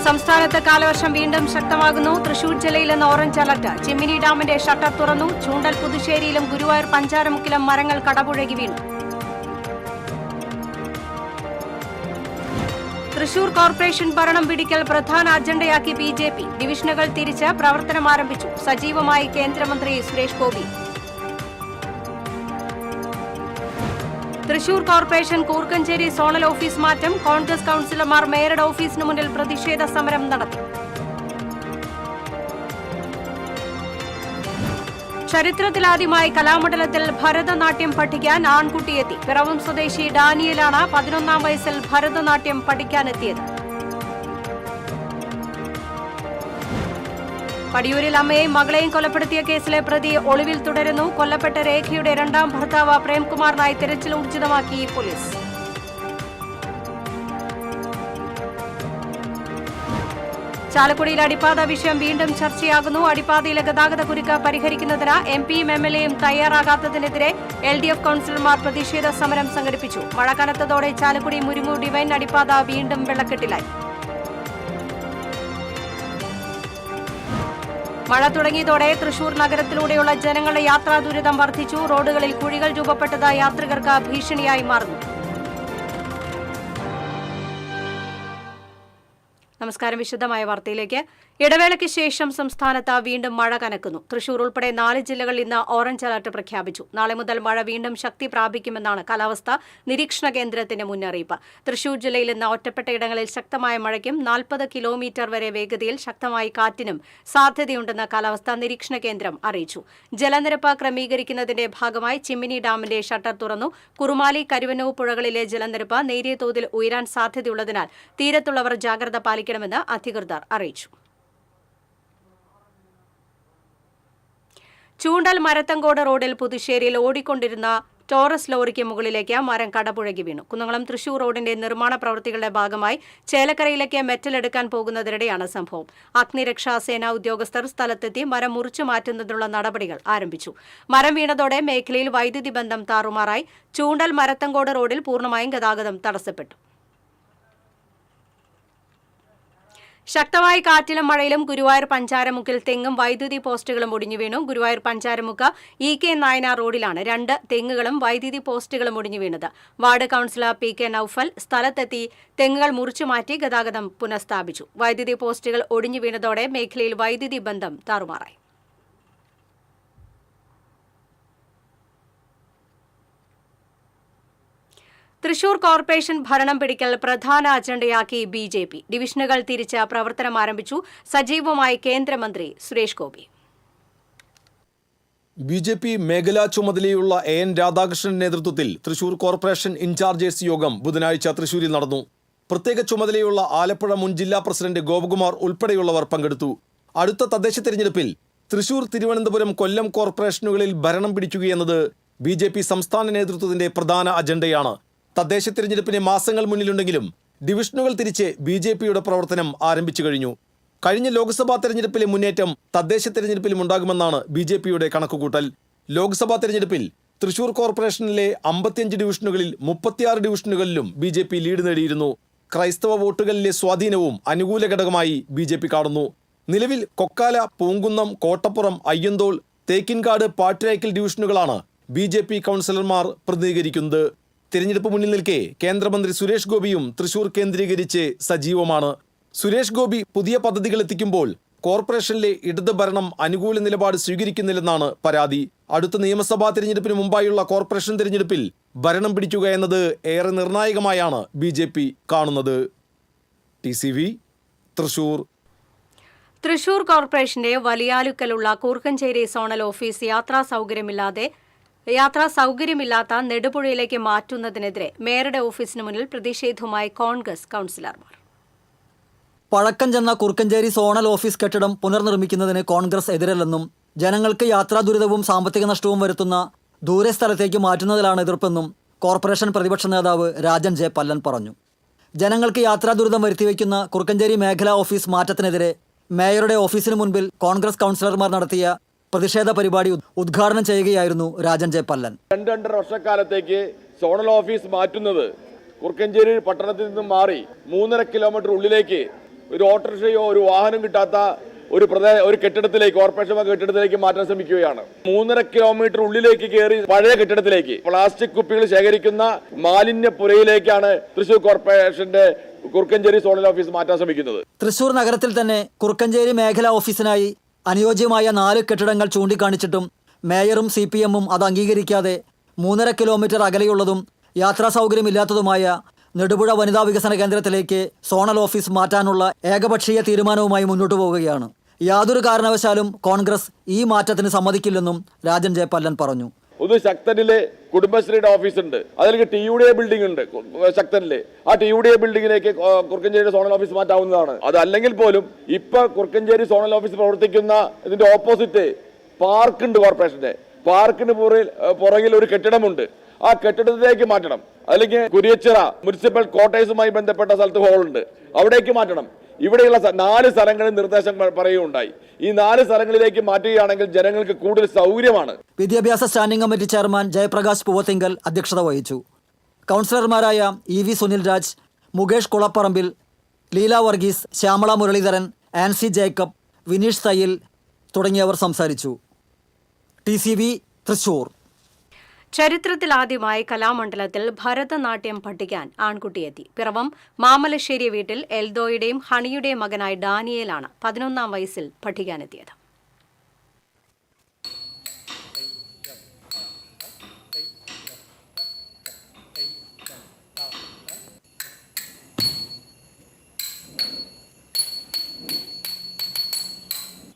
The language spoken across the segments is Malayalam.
സംസ്ഥാനത്ത് കാലവർഷം വീണ്ടും ശക്തമാകുന്നു. തൃശൂർ ജില്ലയിൽ ഇന്ന് ഓറഞ്ച് അലർട്ട്. ചിമ്മിനി ഡാമിന്റെ ഷട്ടർ തുറന്നു. ചൂണ്ടൽ പുതുശ്ശേരിയിലും ഗുരുവായൂർ പഞ്ചാരമുക്കിലും മരങ്ങൾ കടപുഴകി വീണു. തൃശൂർ കോർപ്പറേഷൻ ഭരണം പിടിക്കൽ പ്രധാന അജണ്ടയാക്കി ബി.ജെ.പി. ഡിവിഷനുകൾ തിരിച്ച് പ്രവർത്തനം ആരംഭിച്ചു. സജീവമായി കേന്ദ്രമന്ത്രി Suresh Gopi. Thrissur corporation Koorkenchery zonal office മാറ്റം. കോൺഗ്രസ് കൌൺസിലർമാർ മേയറുടെ ഓഫീസിന് മുന്നിൽ പ്രതിഷേധ സമരം നടത്തി. ചരിത്രത്തിലാദ്യമായി കലാമണ്ഡലത്തിൽ ഭരതനാട്യം പഠിക്കാൻ ആൺകുട്ടിയെത്തി. പിറവം സ്വദേശി ഡാനിയലാണ് 11ാം വയസ്സിൽ ഭരതനാട്യം പഠിക്കാനെത്തിയത്. പടിയൂരിൽ അമ്മയെയും മകളെയും കൊലപ്പെടുത്തിയ കേസിലെ പ്രതി ഒളിവിൽ തുടരുന്നു. കൊല്ലപ്പെട്ട രേഖയുടെ രണ്ടാം ഭർത്താവ് പ്രേംകുമാറിനായി തിരച്ചിൽ ഊർജിതമാക്കി പോലീസ്. ചാലക്കുടിയിൽ അടിപ്പാത വിഷയം വീണ്ടും ചർച്ചയാകുന്നു. അടിപ്പാതയിലെ ഗതാഗത കുരുക്ക് പരിഹരിക്കുന്നതിന് എം.പിയും എം.എൽ.എയും തയ്യാറാകാത്തതിനെതിരെ എൽ.ഡി.എഫ് കൌൺസിലർമാർ പ്രതിഷേധ സമരം സംഘടിപ്പിച്ചു. മഴ കനത്തതോടെ ചാലക്കുടി മുരുങ്ങു ഡിവൈൻ അടിപ്പാത വീണ്ടും വെള്ളക്കെട്ടിലായി. മഴ തുടങ്ങിയതോടെ തൃശൂർ നഗരത്തിലൂടെയുള്ള ജനങ്ങളുടെ യാത്രാ ദുരിതം വർദ്ധിച്ചു. റോഡുകളിൽ കുഴികൾ രൂപപ്പെട്ടത് യാത്രികർക്ക് ഭീഷണിയായി മാറുന്നു. നമസ്കാരം. വിശദമായ വാർത്തയിലേക്ക്. ഇടവേളയ്ക്ക് ശേഷം സംസ്ഥാനത്ത് വീണ്ടും മഴ കനക്കുന്നു. തൃശൂർ ഉൾപ്പെടെ 4 ജില്ലകളിൽ ഇന്ന് ഓറഞ്ച് അലർട്ട് പ്രഖ്യാപിച്ചു. നാളെ മുതൽ മഴ വീണ്ടും ശക്തി പ്രാപിക്കുമെന്നാണ് കാലാവസ്ഥാ നിരീക്ഷണ കേന്ദ്രത്തിന്റെ മുന്നറിയിപ്പ്. തൃശൂർ ജില്ലയിൽ ഇന്ന് ഒറ്റപ്പെട്ട ഇടങ്ങളിൽ ശക്തമായ മഴയ്ക്കും 40 കിലോമീറ്റർ വരെ വേഗതയിൽ ശക്തമായ കാറ്റിനും സാധ്യതയുണ്ടെന്ന് കാലാവസ്ഥാ നിരീക്ഷണ കേന്ദ്രം അറിയിച്ചു. ജലനിരപ്പ് ക്രമീകരിക്കുന്നതിന്റെ ഭാഗമായി ചിമ്മിനി ഡാമിന്റെ ഷട്ടർ തുറന്നു. കുറുമാലി, കരുവന്നൂർ പുഴകളിലെ ജലനിരപ്പ് നേരിയ തോതിൽ ഉയരാൻ സാധ്യതയുള്ളതിനാൽ തീരത്തുള്ളവർ ജാഗ്രത പാലിക്കണമെന്ന് അധികൃതർ അറിയിച്ചു. ചൂണ്ടൽ മരത്തങ്കോട് റോഡിൽ പുതുശ്ശേരിയിൽ ഓടിക്കൊണ്ടിരുന്ന ടോറസ് ലോറിക്ക് മുകളിലേക്ക് മരം കടപുഴകി വീണു. കുന്നംകുളം തൃശൂർ റോഡിന്റെ നിർമ്മാണ പ്രവൃത്തികളുടെ ഭാഗമായി ചേലക്കരയിലേക്ക് മെറ്റലെടുക്കാൻ പോകുന്നതിനിടെയാണ് സംഭവം. അഗ്നിരക്ഷാ സേനാ ഉദ്യോഗസ്ഥർ സ്ഥലത്തെത്തി മരം മുറിച്ചു മാറ്റുന്നതിനുള്ള നടപടികൾ ആരംഭിച്ചു. മരം വീണതോടെ മേഖലയിൽ വൈദ്യുതി ബന്ധം താറുമാറായി. ചൂണ്ടൽ മരത്തങ്കോട് റോഡിൽ പൂർണ്ണമായും ഗതാഗതം തടസ്സപ്പെട്ടു. ശക്തമായ കാറ്റിലും മഴയിലും ഗുരുവായൂർ പഞ്ചാരമുക്കിൽ തെങ്ങും വൈദ്യുതി പോസ്റ്റുകളും ഒടിഞ്ഞു വീണു. ഗുരുവായൂർ പഞ്ചാരമുക്ക് ഇ.കെ. നായനാർ റോഡിലാണ് 2 തെങ്ങുകളും വൈദ്യുതി പോസ്റ്റുകളും ഒടിഞ്ഞു വീണത്. Ward councillor P K. നൌഫൽ സ്ഥലത്തെത്തി തെങ്ങുകൾ മുറിച്ചുമാറ്റി ഗതാഗതം പുനഃസ്ഥാപിച്ചു. വൈദ്യുതി പോസ്റ്റുകൾ ഒടിഞ്ഞു വീണതോടെ മേഖലയിൽ വൈദ്യുതി ബന്ധം താറുമാറായി. തൃശൂർ കോർപ്പറേഷൻ ഭരണം പിടിക്കൽ പ്രധാന അജണ്ടയാക്കി ബി.ജെ.പി. ഡിവിഷനുകൾ തിരിച്ച് പ്രവർത്തനം ആരംഭിച്ചു. സജീവമായി കേന്ദ്രമന്ത്രി സുരേഷ് ഗോപി. ബി.ജെ.പി. മേഖലാ ചുമതലയുള്ള എൻ രാധാകൃഷ്ണന്റെ നേതൃത്വത്തിൽ തൃശൂർ കോർപ്പറേഷൻ ഇൻചാർജേഴ്സ് യോഗം ബുധനാഴ്ച തൃശൂരിൽ നടന്നു. പ്രത്യേക ചുമതലയുള്ള ആലപ്പുഴ മുൻ ജില്ലാ പ്രസിഡന്റ് ഗോപകുമാർ ഉൾപ്പെടെയുള്ളവർ പങ്കെടുത്തു. അടുത്ത തദ്ദേശ തെരഞ്ഞെടുപ്പിൽ തൃശൂർ, തിരുവനന്തപുരം, കൊല്ലം കോർപ്പറേഷനുകളിൽ ഭരണം പിടിക്കുകയെന്നത് ബി.ജെ.പി. സംസ്ഥാന നേതൃത്വത്തിന്റെ പ്രധാന അജണ്ടയാണ്. തദ്ദേശ തെരഞ്ഞെടുപ്പിന് മാസങ്ങൾ മുന്നിലുണ്ടെങ്കിലും ഡിവിഷനുകൾ തിരിച്ച് ബി.ജെ.പിയുടെ പ്രവർത്തനം ആരംഭിച്ചു കഴിഞ്ഞു. കഴിഞ്ഞ ലോക്സഭാ തെരഞ്ഞെടുപ്പിലെ മുന്നേറ്റം തദ്ദേശ തെരഞ്ഞെടുപ്പിലും ഉണ്ടാകുമെന്നാണ് ബി.ജെ.പിയുടെ കണക്കുകൂട്ടൽ. ലോക്സഭാ തെരഞ്ഞെടുപ്പിൽ തൃശൂർ കോർപ്പറേഷനിലെ 55 ഡിവിഷനുകളിൽ 36 ഡിവിഷനുകളിലും ബി.ജെ.പി. ലീഡ് നേടിയിരുന്നു. ക്രൈസ്തവ വോട്ടുകളിലെ സ്വാധീനവും അനുകൂല ഘടകമായി ബി.ജെ.പി. കാണുന്നു. നിലവിൽ കൊക്കാല, പൂങ്കുന്നം, കോട്ടപ്പുറം, അയ്യന്തോൾ, തേക്കിൻകാട്, പാട്രായ്ക്കൽ ഡിവിഷനുകളാണ് ബി.ജെ.പി. കൌൺസിലർമാർ പ്രതിനിധീകരിക്കുന്നത്. തിരഞ്ഞെടുപ്പ് മുന്നിൽ നിൽക്കെ കേന്ദ്രമന്ത്രി സുരേഷ് ഗോപിയും തൃശൂർ കേന്ദ്രീകരിച്ച് സജീവമാണ്. സുരേഷ് ഗോപി പുതിയ പദ്ധതികൾ എത്തിക്കുമ്പോൾ കോർപ്പറേഷനിലെ ഇടത് ഭരണം അനുകൂല നിലപാട് സ്വീകരിക്കുന്നില്ലെന്നാണ് പരാതി. അടുത്ത നിയമസഭാ തിരഞ്ഞെടുപ്പിന് മുമ്പായുള്ള കോർപ്പറേഷൻ തിരഞ്ഞെടുപ്പിൽ ഭരണം പിടിക്കുക എന്നത് ഏറെ നിർണായകമായാണ് ബി.ജെ.പി. കാണുന്നത്. TCV തൃശൂർ. തൃശൂർ കോർപ്പറേഷന്റെ വലിയാലുക്കലുള്ള കൂർക്കഞ്ചേരി സോണൽ ഓഫീസ് യാത്രാ സൗകര്യമില്ലാത്ത നെടുപുഴയിലേക്ക് മാറ്റുന്നതിനെതിരെ മേയറുടെ ഓഫീസിന് മുന്നിൽ പ്രതിഷേധവുമായി കോൺഗ്രസ് കൌൺസിലർമാർ. പഴക്കം ചെന്ന കുറുക്കഞ്ചേരി സോണൽ ഓഫീസ് കെട്ടിടം പുനർനിർമ്മിക്കുന്നതിന് കോൺഗ്രസ് എതിരല്ലെന്നും ജനങ്ങൾക്ക് യാത്രാ ദുരിതവും സാമ്പത്തിക നഷ്ടവും വരുത്തുന്ന ദൂരെ സ്ഥലത്തേക്ക് മാറ്റുന്നതിലാണ് എതിർപ്പെന്നും കോർപ്പറേഷൻ പ്രതിപക്ഷ നേതാവ് രാജൻ ജെ പല്ലൻ പറഞ്ഞു. ജനങ്ങൾക്ക് യാത്രാ ദുരിതം വരുത്തിവെക്കുന്ന കുറുക്കഞ്ചേരി മേഖലാ ഓഫീസ് മാറ്റത്തിനെതിരെ മേയറുടെ ഓഫീസിന് മുൻപിൽ കോൺഗ്രസ് കൌൺസിലർമാർ നടത്തിയ പ്രതിഷേധ പരിപാടി ഉദ്ഘാടനം ചെയ്യുകയായിരുന്നു രാജൻ ജെ പല്ലൻ. 2.5 വർഷക്കാലത്തേക്ക് സോണൽ ഓഫീസ് മാറ്റുന്നത് കുറുക്കഞ്ചേരി പട്ടണത്തിൽ നിന്നും മാറി 3.5 കിലോമീറ്റർ ഉള്ളിലേക്ക് ഒരു ഓട്ടോറിക്ഷയോ ഒരു വാഹനം കിട്ടാത്ത ഒരു കെട്ടിടത്തിലേക്ക്, കോർപ്പറേഷൻ കെട്ടിടത്തിലേക്ക് മാറ്റാൻ ശ്രമിക്കുകയാണ്. 3.5 കിലോമീറ്റർ ഉള്ളിലേക്ക് കയറി പഴയ കെട്ടിടത്തിലേക്ക് പ്ലാസ്റ്റിക് കുപ്പികൾ ശേഖരിക്കുന്ന മാലിന്യപ്പുരയിലേക്കാണ് തൃശൂർ കോർപ്പറേഷന്റെ കുറുക്കഞ്ചേരി സോണൽ ഓഫീസ് മാറ്റാൻ ശ്രമിക്കുന്നത്. തൃശൂർ നഗരത്തിൽ തന്നെ കുറുക്കഞ്ചേരി മേഖലാ ഓഫീസിനായി അനുയോജ്യമായ 4 കെട്ടിടങ്ങൾ ചൂണ്ടിക്കാണിച്ചിട്ടും മേയറും CPM-ഉം അത് അംഗീകരിക്കാതെ 3.5 കിലോമീറ്റർ അകലെയുള്ളതും യാത്രാ സൗകര്യമില്ലാത്തതുമായ നെടുപുഴ വനിതാ വികസന കേന്ദ്രത്തിലേക്ക് സോണൽ ഓഫീസ് മാറ്റാനുള്ള ഏകപക്ഷീയ തീരുമാനവുമായി മുന്നോട്ടു പോവുകയാണ്. യാതൊരു കാരണവശാലും കോൺഗ്രസ് ഈ മാറ്റത്തിന് സമ്മതിക്കില്ലെന്നും രാജൻ ജെ പല്ലൻ പറഞ്ഞു. ശക്തനിലെ കുടുംബശ്രീയുടെ ഓഫീസുണ്ട്, അതിലേക്ക് TUDA ബിൽഡിംഗ് ഉണ്ട് ശക്തനിലെ. ആ TUDA ബിൽഡിംഗിലേക്ക് കുറുക്കഞ്ചേരി സോണൽ ഓഫീസ് മാറ്റാവുന്നതാണ്. അതല്ലെങ്കിൽ പോലും ഇപ്പൊ കുറുക്കഞ്ചേരി സോണൽ ഓഫീസ് പ്രവർത്തിക്കുന്ന ഇതിന്റെ ഓപ്പോസിറ്റ് പാർക്ക് ഉണ്ട്. കോർപ്പറേഷന്റെ പാർക്കിന് പുറകിൽ ഒരു കെട്ടിടമുണ്ട്. ആ കെട്ടിടത്തിലേക്ക് മാറ്റണം. അല്ലെങ്കിൽ കുരിയച്ചിറ മുനിസിപ്പൽ ക്വാർട്ടേഴ്സുമായി ബന്ധപ്പെട്ട സ്ഥലത്ത് ഹോളുണ്ട്, അവിടേക്ക് മാറ്റണം. ഇവിടെയുള്ള 4 സ്ഥലങ്ങളിൽ നിർദ്ദേശം പറയുകയുണ്ടായി. ഈ 4 സ്ഥലങ്ങളിലേക്ക് മാറ്റുകയാണെങ്കിൽ ജനങ്ങൾക്ക് കൂടുതൽ സൗകര്യമാണ്. വിദ്യാഭ്യാസ standing committee chairman Jayaprakash Poovathinkal അധ്യക്ഷത വഹിച്ചു. കൗൺസിലർമാരായ EV സുനിൽ രാജ്, മുകേഷ് കുളപ്പറമ്പിൽ, ലീല വർഗീസ്, ശ്യാമള മുരളീധരൻ, ആൻസി ജേക്കബ്, വിനീഷ് തയ്യിൽ തുടങ്ങിയവർ സംസാരിച്ചു. TCV തൃശൂർ. ചരിത്രത്തിലാദ്യമായി കലാമണ്ഡലത്തിൽ ഭരതനാട്യം പഠിക്കാൻ ആൺകുട്ടിയെത്തി. പിറവം മാമലശ്ശേരി വീട്ടിൽ എൽദോയുടെയും ഹണിയുടെയും മകനായ ഡാനിയേലാണ് 11ാം വയസ്സിൽ പഠിക്കാനെത്തിയത്.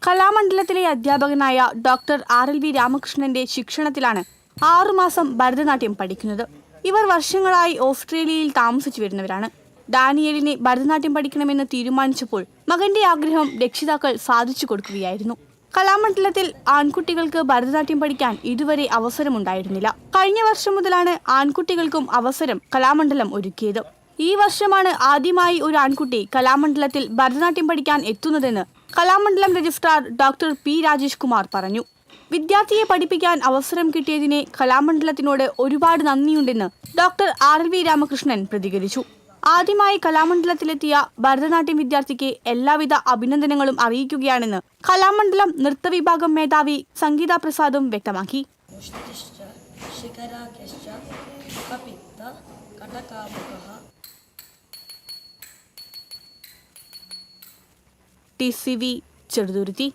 കലാമണ്ഡലത്തിലെ അധ്യാപകനായ ഡോക്ടർ RLV രാമകൃഷ്ണന്റെ ശിക്ഷണത്തിലാണ് 6 മാസം ഭരതനാട്യം പഠിക്കുന്നത്. ഇവർ വർഷങ്ങളായി ഓസ്ട്രേലിയയിൽ താമസിച്ചു വരുന്നവരാണ്. ഡാനിയേലിനെ ഭരതനാട്യം പഠിക്കണമെന്ന് തീരുമാനിച്ചപ്പോൾ മകന്റെ ആഗ്രഹം രക്ഷിതാക്കൾ സാധിച്ചു കൊടുക്കുകയായിരുന്നു. കലാമണ്ഡലത്തിൽ ആൺകുട്ടികൾക്ക് ഭരതനാട്യം പഠിക്കാൻ ഇതുവരെ അവസരമുണ്ടായിരുന്നില്ല. കഴിഞ്ഞ വർഷം മുതലാണ് ആൺകുട്ടികൾക്കും അവസരം കലാമണ്ഡലം ഒരുക്കിയത്. ഈ വർഷമാണ് ആദ്യമായി ഒരു ആൺകുട്ടി കലാമണ്ഡലത്തിൽ ഭരതനാട്യം പഠിക്കാൻ എത്തുന്നതെന്ന് Kalamandalam registrar doctor P Rajesh Kumar പറഞ്ഞു. വിദ്യാർത്ഥിയെ പഠിപ്പിക്കാൻ അവസരം കിട്ടിയതിനെ കലാമണ്ഡലത്തിനോട് ഒരുപാട് നന്ദിയുണ്ടെന്ന് ഡോക്ടർ RLV രാമകൃഷ്ണൻ പ്രതികരിച്ചു. ആദ്യമായി കലാമണ്ഡലത്തിലെത്തിയ ഭരതനാട്യം വിദ്യാർത്ഥിക്ക് എല്ലാവിധ അഭിനന്ദനങ്ങളും അറിയിക്കുകയാണെന്ന് കലാമണ്ഡലം നൃത്തവിഭാഗം മേധാവി സംഗീത പ്രസാദും വ്യക്തമാക്കി. TCV ചെറുതുരുത്തി.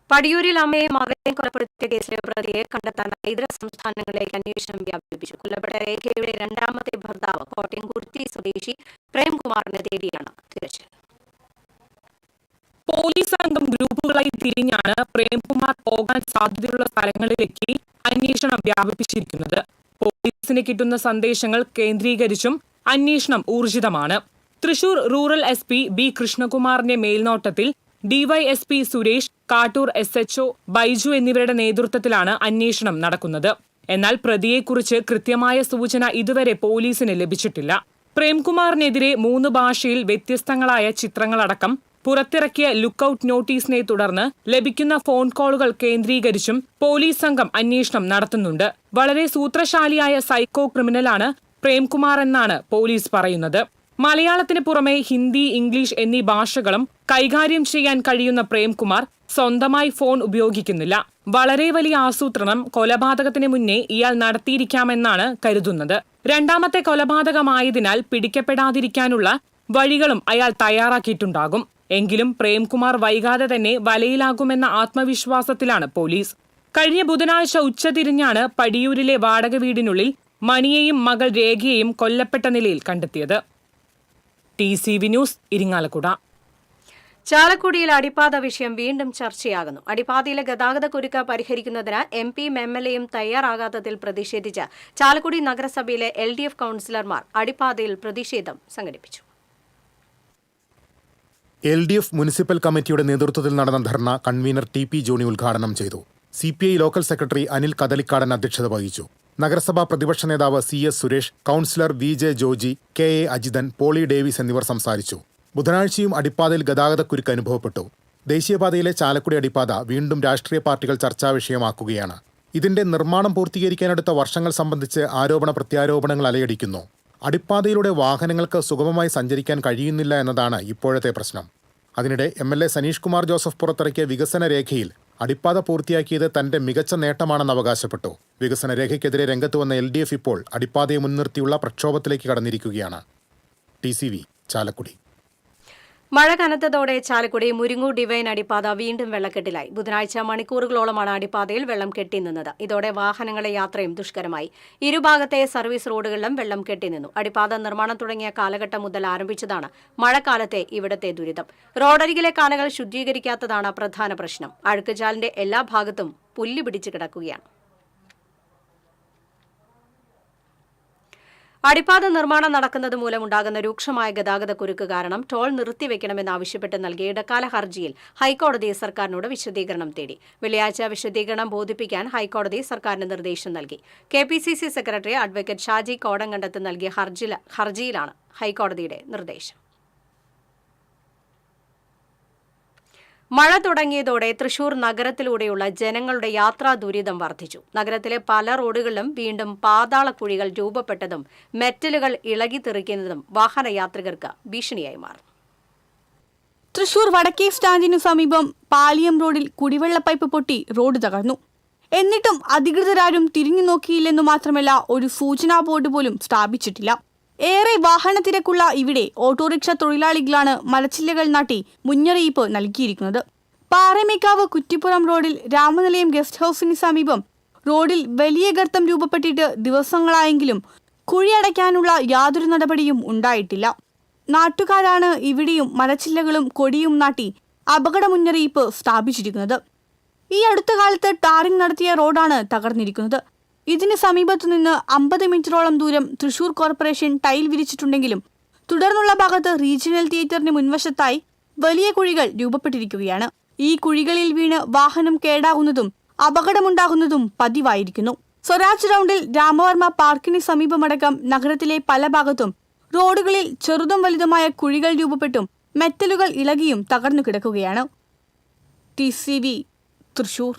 പടിയൂരിൽ അമ്മയെ മകനെയും കൊലപ്പെടുത്തിയ കേസിലെ പ്രതിയെ കണ്ടെത്താനായി ഇതര സംസ്ഥാനങ്ങളിലേക്ക് അന്വേഷണം വ്യാപിപ്പിച്ചു. കൊല്ലപ്പെട്ട രേഖയുടെ 2ാമത്തെ ഭർത്താവ് കോട്ടയം കുർത്തി സ്വദേശി പ്രേംകുമാറിനെ തേടിയാണ് തിരച്ചിൽ. പോലീസ് സംഘം ഗ്രൂപ്പുകളായി തിരിഞ്ഞാണ് പ്രേംകുമാർ പോകാൻ സാധ്യതയുള്ള സ്ഥലങ്ങളിലേക്ക് അന്വേഷണം വ്യാപിപ്പിച്ചിരിക്കുന്നത്. പോലീസിന് കിട്ടുന്ന സന്ദേശങ്ങൾ കേന്ദ്രീകരിച്ചും അന്വേഷണം ഊർജിതമാണ്. തൃശൂർ റൂറൽ SP B കൃഷ്ണകുമാറിന്റെ മേൽനോട്ടത്തിൽ DYSP സുരേഷ്, കാട്ടൂർ SHO ബൈജു എന്നിവരുടെ നേതൃത്വത്തിലാണ് അന്വേഷണം നടക്കുന്നത്. എന്നാൽ പ്രതിയെക്കുറിച്ച് കൃത്യമായ സൂചന ഇതുവരെ പോലീസിന് ലഭിച്ചിട്ടില്ല. പ്രേംകുമാറിനെതിരെ 3 ഭാഷയിൽ വ്യത്യസ്തങ്ങളായ ചിത്രങ്ങളടക്കം പുറത്തിറക്കിയ ലുക്കൌട്ട് നോട്ടീസിനെ തുടർന്ന് ലഭിക്കുന്ന ഫോൺ കോളുകൾ കേന്ദ്രീകരിച്ചും പോലീസ് സംഘം അന്വേഷണം നടത്തുന്നുണ്ട്. വളരെ സൂത്രശാലിയായ സൈക്കോ ക്രിമിനലാണ് പ്രേംകുമാർ എന്നാണ് പോലീസ് പറയുന്നത്. മലയാളത്തിന് പുറമെ ഹിന്ദി, ഇംഗ്ലീഷ് എന്നീ ഭാഷകളും കൈകാര്യം ചെയ്യാൻ കഴിയുന്ന പ്രേംകുമാർ സ്വന്തമായി ഫോൺ ഉപയോഗിക്കുന്നില്ല. വളരെ വലിയ ആസൂത്രണം കൊലപാതകത്തിന് മുന്നേ ഇയാൾ നടത്തിയിരിക്കാമെന്നാണ് കരുതുന്നത്. 2ാമത്തെ കൊലപാതകമായതിനാൽ പിടിക്കപ്പെടാതിരിക്കാനുള്ള വഴികളും അയാൾ തയ്യാറാക്കിയിട്ടുണ്ടാകും. എങ്കിലും പ്രേംകുമാർ വൈകാതെ തന്നെ വലയിലാകുമെന്ന ആത്മവിശ്വാസത്തിലാണ് പോലീസ്. കഴിഞ്ഞ ബുധനാഴ്ച ഉച്ചതിരിഞ്ഞാണ് പടിയൂരിലെ വാടക വീടിനുള്ളിൽ മണിയെയും മകൾ രേഖയെയും കൊല്ലപ്പെട്ട നിലയിൽ കണ്ടെത്തിയത്. TCV news Irinjalakuda. ചാലക്കുടിയിൽ അടിപ്പാത വിഷയം വീണ്ടും ചർച്ചയാകുന്നു. അടിപ്പാതയിലെ ഗതാഗത കുരുക്ക് പരിഹരിക്കുന്നതിന് MP-യും MLA-യും തയ്യാറാകാത്തതിൽ പ്രതിഷേധിച്ച് ചാലക്കുടി നഗരസഭയിലെ LDF കൗൺസിലർമാർ അടിപ്പാതയിൽ പ്രതിഷേധം സംഘടിപ്പിച്ചു. LDF മുനിസിപ്പൽ കമ്മിറ്റിയുടെ നേതൃത്വത്തിൽ നടന്ന ധർണ കൺവീനർ TP ജോണി ഉദ്ഘാടനം ചെയ്തു. CPI local secretary Anil Kadalikkadan അധ്യക്ഷത വഹിച്ചു. നഗരസഭാ പ്രതിപക്ഷ നേതാവ് CS Suresh, councillor VJ Joji, KA Ajithan, Poly Davis എന്നിവർ സംസാരിച്ചു. ബുധനാഴ്ചയും അടിപ്പാതയിൽ ഗതാഗതക്കുരുക്ക് അനുഭവപ്പെട്ടു. ദേശീയപാതയിലെ ചാലക്കുടി അടിപ്പാത വീണ്ടും രാഷ്ട്രീയ പാർട്ടികൾ ചർച്ചാ വിഷയമാക്കുകയാണ്. ഇതിന്റെ നിർമ്മാണം പൂർത്തീകരിക്കാനെടുത്ത വർഷങ്ങൾ സംബന്ധിച്ച് ആരോപണ പ്രത്യാരോപണങ്ങൾ അലയടിക്കുന്നു. അടിപ്പാതയിലൂടെ വാഹനങ്ങൾക്ക് സുഗമമായി സഞ്ചരിക്കാൻ കഴിയുന്നില്ല എന്നതാണ് ഇപ്പോഴത്തെ പ്രശ്നം. അതിനിടെ MLA സനീഷ് കുമാർ ജോസഫ് പുറത്തിറക്കിയ വികസന രേഖയിൽ അടിപ്പാത പൂർത്തിയാക്കിയത് തന്റെ മികച്ച നേട്ടമാണെന്ന് അവകാശപ്പെട്ടു. വികസന രേഖയ്ക്കെതിരെ രംഗത്ത് വന്ന LDF ഇപ്പോൾ അടിപ്പാതയെ മുൻനിർത്തിയുള്ള പ്രക്ഷോഭത്തിലേക്ക് കടന്നിരിക്കുകയാണ്. TCV ചാലക്കുടി. മഴ കനത്തതോടെ ചാലക്കുടി മുരിങ്ങൂർ ഡിവൈൻ അടിപ്പാത വീണ്ടും വെള്ളക്കെട്ടിലായി. ബുധനാഴ്ച മണിക്കൂറുകളോളമാണ് അടിപ്പാതയിൽ വെള്ളം കെട്ടിനിന്നത്. ഇതോടെ വാഹനങ്ങളുടെ യാത്രയും ദുഷ്കരമായി. ഇരുഭാഗത്തെ സർവീസ് റോഡുകളിലും വെള്ളം കെട്ടിനിന്നു. അടിപ്പാത നിർമ്മാണം തുടങ്ങിയ കാലഘട്ടം മുതൽ ആരംഭിച്ചതാണ് മഴക്കാലത്തെ ഇവിടത്തെ ദുരിതം. റോഡരികിലെ കാനകൾ ശുദ്ധീകരിക്കാത്തതാണ് പ്രധാന പ്രശ്നം. അഴുക്കുചാലിന്റെ എല്ലാ ഭാഗത്തും പുല്ല് പിടിച്ചു കിടക്കുകയാണ്. അടിപ്പാത നിർമ്മാണം നടക്കുന്നത് മൂലമുണ്ടാകുന്ന രൂക്ഷമായ ഗതാഗതക്കുരുക്ക് കാരണം ടോൾ നിർത്തിവെക്കണമെന്നാവശ്യപ്പെട്ട് നൽകിയ ഇടക്കാല ഹർജിയിൽ ഹൈക്കോടതി സർക്കാരിനോട് വിശദീകരണം തേടി. വെള്ളിയാഴ്ച വിശദീകരണം ബോധിപ്പിക്കാൻ ഹൈക്കോടതി സർക്കാരിന് നിർദ്ദേശം നൽകി. KPCC secretary advocate Shaji Kodankandath നൽകിയ ഹർജിയിലാണ് ഹൈക്കോടതിയുടെ നിർദ്ദേശം. മഴ തുടങ്ങിയതോടെ തൃശൂർ നഗരത്തിലൂടെയുള്ള ജനങ്ങളുടെ യാത്രാ ദുരിതം വർദ്ധിച്ചു. നഗരത്തിലെ പല റോഡുകളിലും വീണ്ടും പാതാളക്കുഴികൾ രൂപപ്പെട്ടതും മെറ്റലുകൾ ഇളകിത്തെറിക്കുന്നതും വാഹനയാത്രികർക്ക് ഭീഷണിയായി മാറും. തൃശൂർ വടക്കേ സ്റ്റാൻഡിനു സമീപം പാലിയം റോഡിൽ കുടിവെള്ള പൈപ്പ് പൊട്ടി റോഡ് തകർന്നു. എന്നിട്ടും അധികൃതരാരും തിരിഞ്ഞു നോക്കിയില്ലെന്നു മാത്രമല്ല, ഒരു സൂചനാ ബോർഡ് പോലും സ്ഥാപിച്ചിട്ടില്ല. ഏറെ വാഹന തിരക്കുള്ള ഇവിടെ ഓട്ടോറിക്ഷ തൊഴിലാളികളാണ് മരച്ചില്ലകൾ നാട്ടി മുന്നറിയിപ്പ് നൽകിയിരിക്കുന്നത്. പാറമേക്കാവ് കുറ്റിപ്പുറം റോഡിൽ രാമനിലയം ഗസ്റ്റ് ഹൌസിന് സമീപം റോഡിൽ വലിയ ഗർത്തം രൂപപ്പെട്ടിട്ട് ദിവസങ്ങളായെങ്കിലും കുഴിയടയ്ക്കാനുള്ള യാതൊരു നടപടിയും ഉണ്ടായിട്ടില്ല. നാട്ടുകാരാണ് ഇവിടെയും മരച്ചില്ലകളും കൊടിയും നാട്ടി അപകട മുന്നറിയിപ്പ് സ്ഥാപിച്ചിരിക്കുന്നത്. ഈ അടുത്ത കാലത്ത് ടാറിംഗ് നടത്തിയ റോഡാണ് തകർന്നിരിക്കുന്നത്. ഇതിന് സമീപത്തുനിന്ന് 50 മീറ്ററോളം ദൂരം തൃശൂർ കോർപ്പറേഷൻ ടൈൽ വിരിച്ചിട്ടുണ്ടെങ്കിലും തുടർന്നുള്ള ഭാഗത്ത് റീജിയണൽ തിയേറ്ററിന് മുൻവശത്തായി വലിയ കുഴികൾ രൂപപ്പെട്ടിരിക്കുകയാണ്. ഈ കുഴികളിൽ വീണ് വാഹനം കേടാകുന്നതും അപകടമുണ്ടാകുന്നതും പതിവായിരിക്കുന്നു. സ്വരാജ് റൗണ്ടിൽ രാമവർമ്മ പാർക്കിന് സമീപമടക്കം നഗരത്തിലെ പല ഭാഗത്തും റോഡുകളിൽ ചെറുതും വലുതുമായ കുഴികൾ രൂപപ്പെട്ടും മെറ്റലുകൾ ഇളകിയും തകർന്നു കിടക്കുകയാണ്. TCV തൃശൂർ.